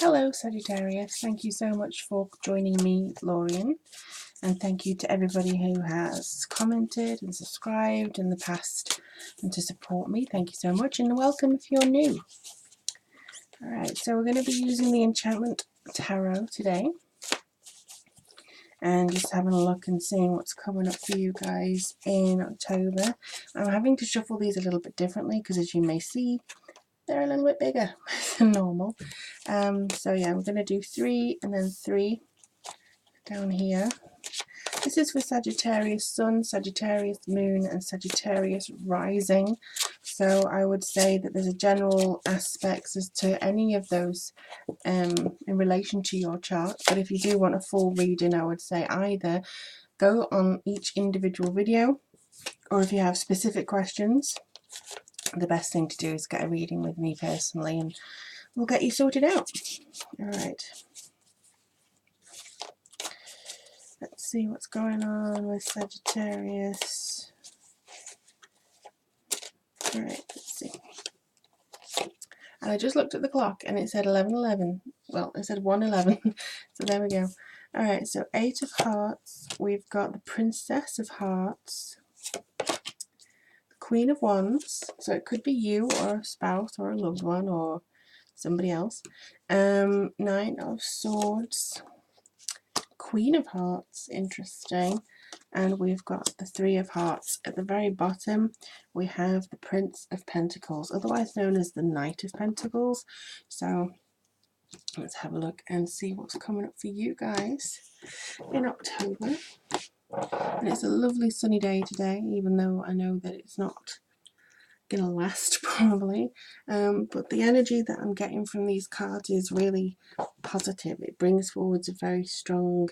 Hello Sagittarius, thank you so much for joining me, Lorian, and thank you to everybody who has commented and subscribed in the past and to support me. Thank you so much, and welcome if you're new. Alright, so we're going to be using the Enchantment Tarot today and just having a look and seeing what's coming up for you guys in October. I'm having to shuffle these a little bit differently because, as you may see, they're a little bit bigger than normal. So yeah, we're going to do 3 and then 3 down here. This is for Sagittarius Sun, Sagittarius Moon and Sagittarius Rising. So I would say that there's a general aspects as to any of those in relation to your chart. But if you do want a full reading, I would say either go on each individual video, or if you have specific questions, the best thing to do is get a reading with me personally and we'll get you sorted out. Alright. Let's see what's going on with Sagittarius. Alright, let's see. And I just looked at the clock and it said 11:11. Well, it said 1:11. So there we go. Alright, so 8 of Hearts. We've got the Princess of Hearts. Queen of Wands, so it could be you or a spouse or a loved one or somebody else. 9 of Swords, Queen of Hearts, interesting, and we've got the 3 of Hearts. At the very bottom we have the Prince of Pentacles, otherwise known as the Knight of Pentacles. So let's have a look and see what's coming up for you guys in October. And it's a lovely sunny day today, even though I know that it's not gonna last probably, but the energy that I'm getting from these cards is really positive. It brings forwards a very strong,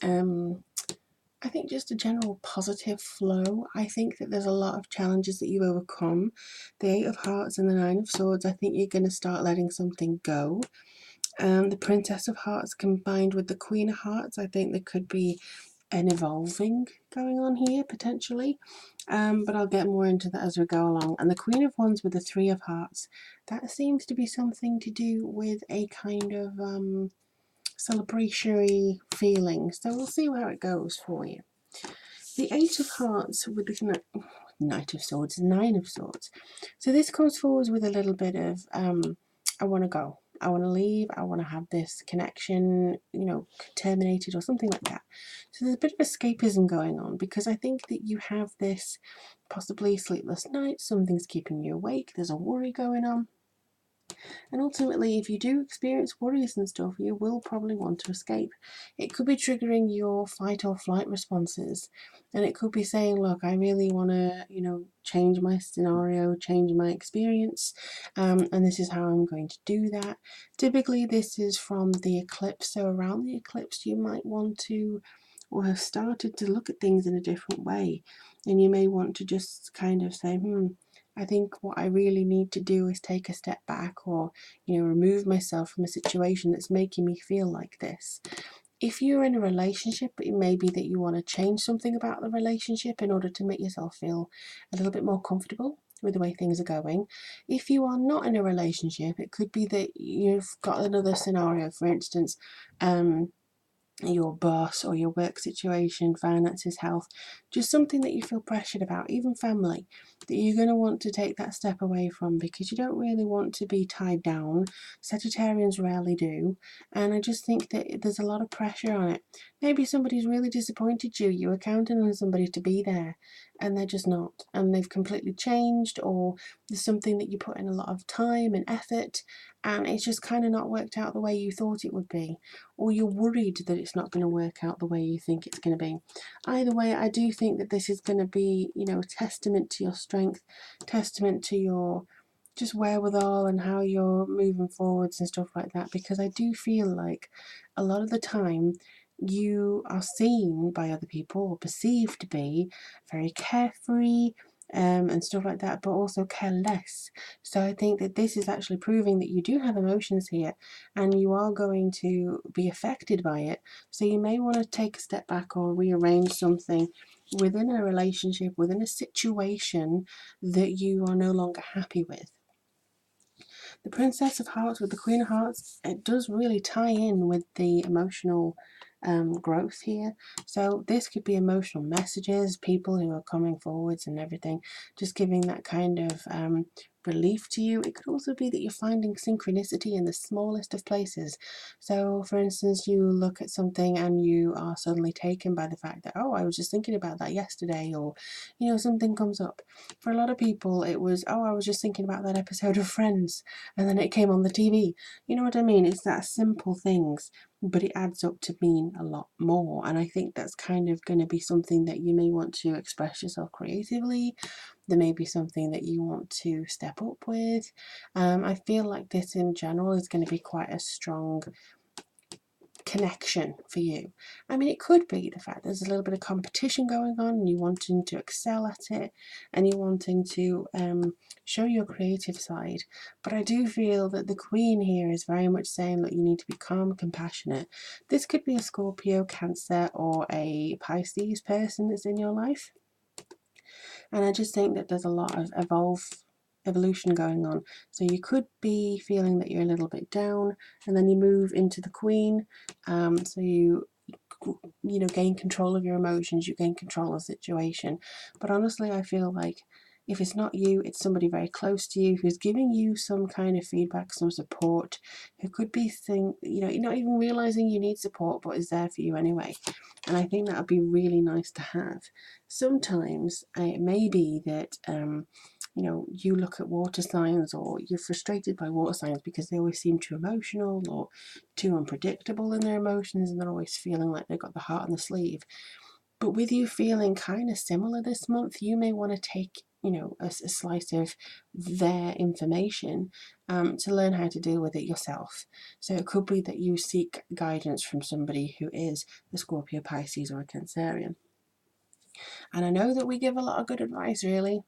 I think just a general positive flow. I think that there's a lot of challenges that you overcome. The 8 of Hearts and the 9 of Swords, I think you're going to start letting something go. The Princess of Hearts combined with the Queen of Hearts, I think there could be an evolving going on here potentially, but I'll get more into that as we go along. And the Queen of Wands with the 3 of Hearts, that seems to be something to do with a kind of celebratory feeling, so we'll see where it goes for you. The 8 of Hearts with the Knight of Swords, 9 of Swords, so this comes forward with a little bit of I want to go, I want to leave, I want to have this connection, you know, terminated or something like that. So there's a bit of escapism going on, because I think that you have this possibly sleepless night, something's keeping you awake, there's a worry going on. And ultimately, if you do experience worries and stuff, you will probably want to escape. It could be triggering your fight or flight responses, and it could be saying, look, I really want to, you know, change my scenario, change my experience, and this is how I'm going to do that. Typically, this is from the eclipse, so around the eclipse, you might want to, or have started to look at things in a different way, and you may want to just kind of say, I think what I really need to do is take a step back, or, you know, remove myself from a situation that's making me feel like this. If you're in a relationship, it may be that you want to change something about the relationship in order to make yourself feel a little bit more comfortable with the way things are going. If you are not in a relationship, it could be that you've got another scenario, for instance, your boss or your work situation, finances, health, just something that you feel pressured about, even family, that you're going to want to take that step away from, because you don't really want to be tied down. Sagittarians rarely do, and I just think that there's a lot of pressure on it. Maybe somebody's really disappointed you, you were counting on somebody to be there and they're just not, and they've completely changed, or there's something that you put in a lot of time and effort and it's just kind of not worked out the way you thought it would be, or you're worried that it's not going to work out the way you think it's going to be. Either way, I do think that this is going to be, you know, a testament to your strength, testament to your just wherewithal and how you're moving forwards and stuff like that, because I do feel like a lot of the time you are seen by other people, or perceived to be, very carefree, and stuff like that, but also careless. So I think that this is actually proving that you do have emotions here and you are going to be affected by it. So you may want to take a step back or rearrange something within a relationship, within a situation that you are no longer happy with. The Princess of Hearts with the Queen of Hearts, it does really tie in with the emotional growth here. So this could be emotional messages, people who are coming forwards and everything, just giving that kind of relief to you. It could also be that you're finding synchronicity in the smallest of places. So for instance, you look at something and you are suddenly taken by the fact that, oh, I was just thinking about that yesterday, or you know, something comes up. For a lot of people it was, oh, I was just thinking about that episode of Friends and then it came on the TV. You know what I mean? It's that simple things, but it adds up to mean a lot more. And I think that's kind of going to be something that you may want to express yourself creatively. There may be something that you want to step up with. I feel like this in general is going to be quite a strong connection for you. I mean, it could be the fact there's a little bit of competition going on and you wanting to excel at it and you wanting to show your creative side. But I do feel that the Queen here is very much saying that you need to be calm, compassionate. This could be a Scorpio, Cancer, or a Pisces person that's in your life. And I just think that there's a lot of evolution going on. So you could be feeling that you're a little bit down, and then you move into the Queen. So you know, gain control of your emotions, you gain control of the situation. But honestly, I feel like if it's not you, it's somebody very close to you who's giving you some kind of feedback, some support, who could be you know, you're not even realizing you need support, but is there for you anyway. And I think that would be really nice to have. Sometimes it may be that you know, you look at water signs or you're frustrated by water signs because they always seem too emotional or too unpredictable in their emotions, and they're always feeling like they've got the heart on the sleeve. But with you feeling kind of similar this month, you may want to take, you know, a slice of their information to learn how to deal with it yourself. So it could be that you seek guidance from somebody who is a Scorpio, Pisces, or a Cancerian. And I know that we give a lot of good advice, really.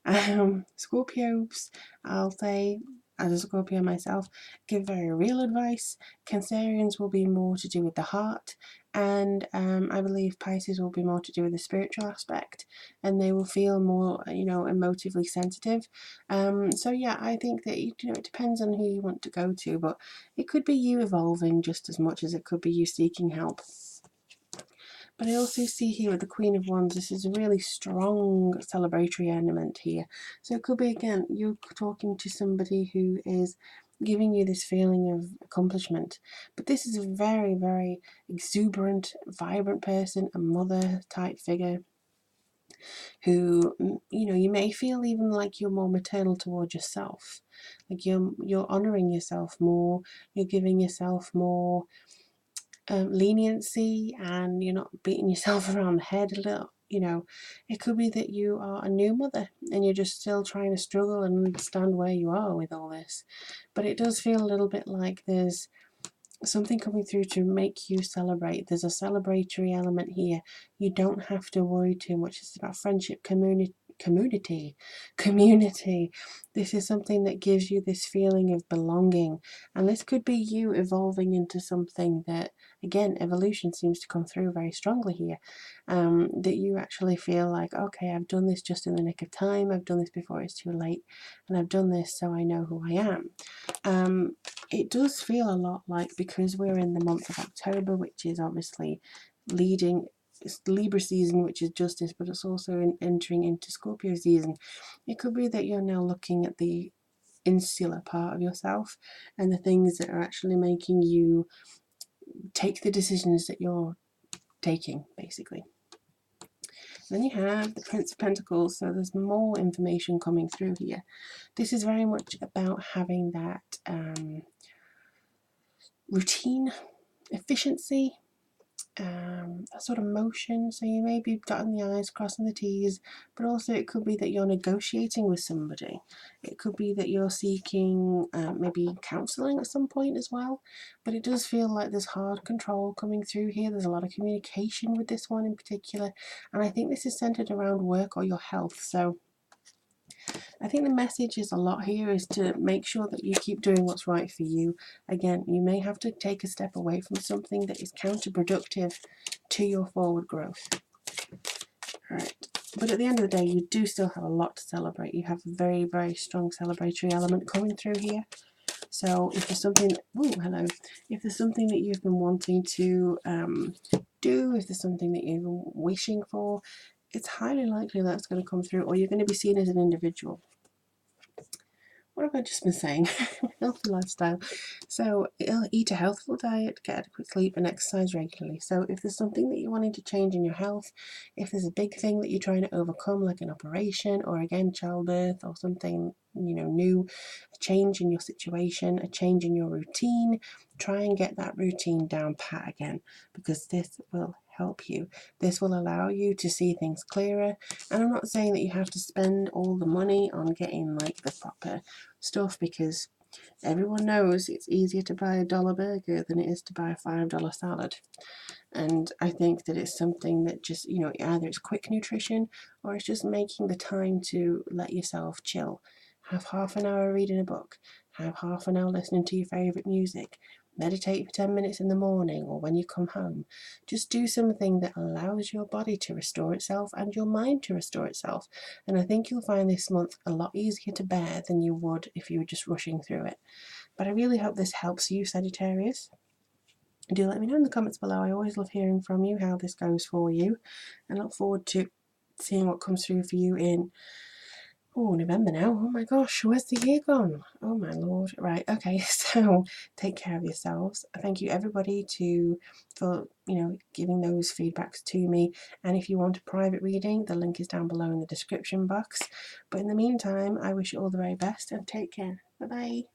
Scorpios, I'll say, as a Scorpio myself, give very real advice. Cancerians will be more to do with the heart, and I believe Pisces will be more to do with the spiritual aspect, and they will feel more, you know, emotively sensitive. So yeah, I think that, you know, it depends on who you want to go to, but it could be you evolving just as much as it could be you seeking help. But I also see here with the Queen of Wands, this is a really strong celebratory element here. So it could be, again, you're talking to somebody who is giving you this feeling of accomplishment. But this is a very, very exuberant, vibrant person, a mother type figure who, you know, you may feel even like you're more maternal towards yourself. Like you're honouring yourself more, you're giving yourself more leniency, and you're not beating yourself around the head a little. You know, it could be that you are a new mother and you're just still trying to struggle and understand where you are with all this. But it does feel a little bit like there's something coming through to make you celebrate. There's a celebratory element here. You don't have to worry too much. It's about friendship, community. This is something that gives you this feeling of belonging, and this could be you evolving into something that, again, evolution seems to come through very strongly here. That you actually feel like, okay, I've done this just in the nick of time, I've done this before it's too late, and I've done this so I know who I am. It does feel a lot like, because we're in the month of October, which is obviously leading, it's Libra season, which is justice, but it's also entering into Scorpio season. It could be that you're now looking at the insular part of yourself and the things that are actually making you take the decisions that you're taking, basically. Then you have the Prince of Pentacles, so there's more information coming through here. This is very much about having that routine, efficiency, a sort of motion. So you may be dotting the I's, crossing the T's, but also it could be that you're negotiating with somebody. It could be that you're seeking maybe counselling at some point as well. But it does feel like there's hard control coming through here. There's a lot of communication with this one in particular. And I think this is centered around work or your health. So I think the message is a lot here is to make sure that you keep doing what's right for you. Again, you may have to take a step away from something that is counterproductive to your forward growth. Alright, but at the end of the day, you do still have a lot to celebrate. You have a very, very strong celebratory element coming through here. So if there's something, oh hello, if there's something that you've been wanting to do, if there's something that you've been wishing for, it's highly likely that's going to come through, or you're going to be seen as an individual. What have I just been saying? Healthy lifestyle. So eat a healthful diet, get adequate sleep, and exercise regularly. So if there's something that you're wanting to change in your health, if there's a big thing that you're trying to overcome, like an operation or again childbirth or something new, a change in your situation, a change in your routine, try and get that routine down pat again, because this will help you. This will allow you to see things clearer. And I'm not saying that you have to spend all the money on getting like the proper stuff, because everyone knows it's easier to buy a $1 burger than it is to buy a $5 salad. And I think that it's something that just, either it's quick nutrition or it's just making the time to let yourself chill. Have half an hour reading a book, have half an hour listening to your favourite music, meditate for 10 minutes in the morning or when you come home. Just do something that allows your body to restore itself and your mind to restore itself. And I think you'll find this month a lot easier to bear than you would if you were just rushing through it. But I really hope this helps you, Sagittarius. Do let me know in the comments below. I always love hearing from you how this goes for you, and look forward to seeing what comes through for you in November now. Oh my gosh, where's the year gone? Oh my lord. Right, okay, so take care of yourselves. Thank you everybody for giving those feedbacks to me, and if you want a private reading, the link is down below in the description box. But in the meantime, I wish you all the very best and take care. Bye bye.